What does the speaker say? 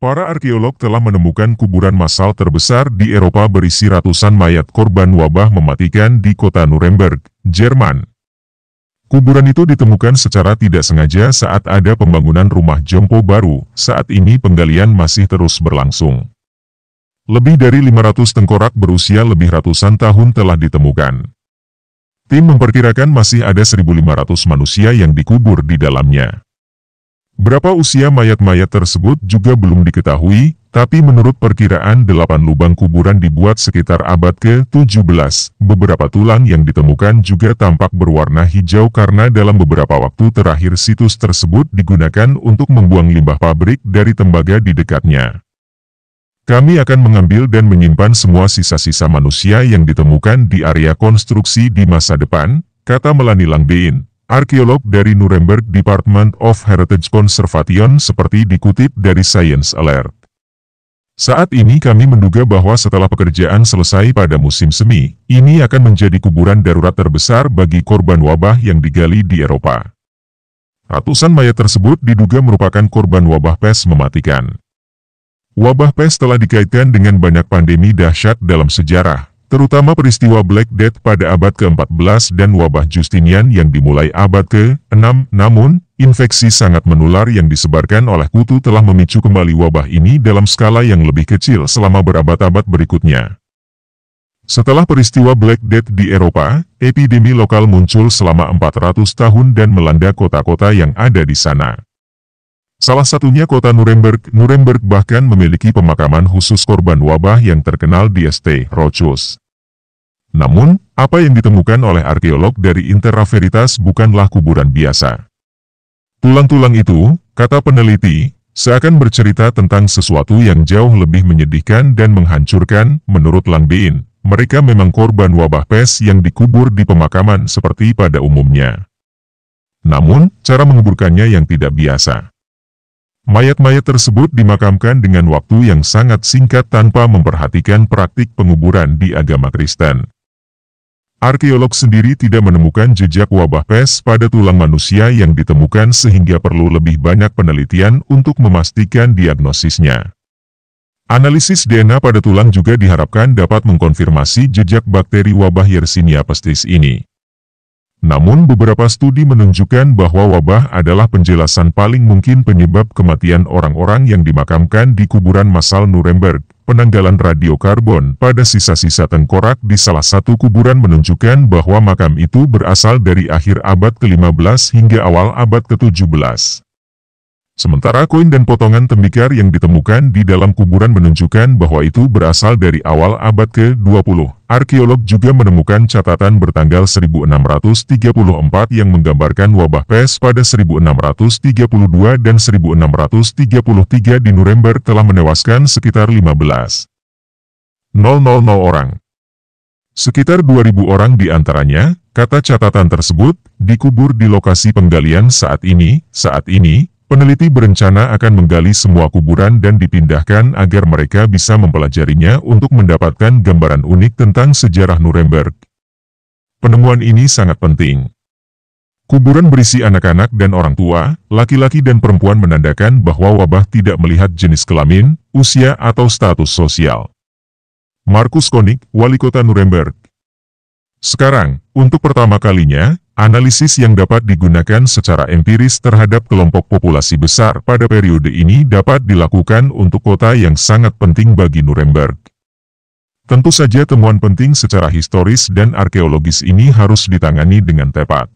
Para arkeolog telah menemukan kuburan massal terbesar di Eropa berisi ratusan mayat korban wabah mematikan di kota Nuremberg, Jerman. Kuburan itu ditemukan secara tidak sengaja saat ada pembangunan rumah jompo baru. Saat ini penggalian masih terus berlangsung. Lebih dari 500 tengkorak berusia lebih ratusan tahun telah ditemukan. Tim memperkirakan masih ada 1.500 manusia yang dikubur di dalamnya. Berapa usia mayat-mayat tersebut juga belum diketahui, tapi menurut perkiraan 8 lubang kuburan dibuat sekitar abad ke-17. Beberapa tulang yang ditemukan juga tampak berwarna hijau karena dalam beberapa waktu terakhir situs tersebut digunakan untuk membuang limbah pabrik dari tembaga di dekatnya. Kami akan mengambil dan menyimpan semua sisa-sisa manusia yang ditemukan di area konstruksi di masa depan, kata Melanie Langbein, arkeolog dari Nuremberg Department of Heritage Conservation seperti dikutip dari Science Alert. Saat ini kami menduga bahwa setelah pekerjaan selesai pada musim semi, ini akan menjadi kuburan darurat terbesar bagi korban wabah yang digali di Eropa. Ratusan mayat tersebut diduga merupakan korban wabah pes mematikan. Wabah pes telah dikaitkan dengan banyak pandemi dahsyat dalam sejarah, terutama peristiwa Black Death pada abad ke-14 dan wabah Justinian yang dimulai abad ke-6. Namun, infeksi sangat menular yang disebarkan oleh kutu telah memicu kembali wabah ini dalam skala yang lebih kecil selama berabad-abad berikutnya. Setelah peristiwa Black Death di Eropa, epidemi lokal muncul selama 400 tahun dan melanda kota-kota yang ada di sana. Salah satunya kota Nuremberg. Nuremberg bahkan memiliki pemakaman khusus korban wabah yang terkenal di St. Rochus. Namun, apa yang ditemukan oleh arkeolog dari Interra Veritas bukanlah kuburan biasa. Tulang-tulang itu, kata peneliti, seakan bercerita tentang sesuatu yang jauh lebih menyedihkan dan menghancurkan. Menurut Langbein, mereka memang korban wabah pes yang dikubur di pemakaman seperti pada umumnya. Namun, cara menguburkannya yang tidak biasa. Mayat-mayat tersebut dimakamkan dengan waktu yang sangat singkat tanpa memperhatikan praktik penguburan di agama Kristen. Arkeolog sendiri tidak menemukan jejak wabah pes pada tulang manusia yang ditemukan sehingga perlu lebih banyak penelitian untuk memastikan diagnosisnya. Analisis DNA pada tulang juga diharapkan dapat mengkonfirmasi jejak bakteri wabah Yersinia pestis ini. Namun beberapa studi menunjukkan bahwa wabah adalah penjelasan paling mungkin penyebab kematian orang-orang yang dimakamkan di kuburan massal Nuremberg. Penanggalan radiokarbon pada sisa-sisa tengkorak di salah satu kuburan menunjukkan bahwa makam itu berasal dari akhir abad ke-15 hingga awal abad ke-17. Sementara koin dan potongan tembikar yang ditemukan di dalam kuburan menunjukkan bahwa itu berasal dari awal abad ke-20. Arkeolog juga menemukan catatan bertanggal 1634 yang menggambarkan wabah pes pada 1632 dan 1633 di Nuremberg telah menewaskan sekitar 15.000 orang. Sekitar 2.000 orang di antaranya, kata catatan tersebut, dikubur di lokasi penggalian saat ini. Peneliti berencana akan menggali semua kuburan dan dipindahkan agar mereka bisa mempelajarinya untuk mendapatkan gambaran unik tentang sejarah Nuremberg. Penemuan ini sangat penting. Kuburan berisi anak-anak dan orang tua, laki-laki dan perempuan menandakan bahwa wabah tidak melihat jenis kelamin, usia atau status sosial. Markus Konig, Wali Kota Nuremberg. Sekarang, untuk pertama kalinya, analisis yang dapat digunakan secara empiris terhadap kelompok populasi besar pada periode ini dapat dilakukan untuk kota yang sangat penting bagi Nuremberg. Tentu saja temuan penting secara historis dan arkeologis ini harus ditangani dengan tepat.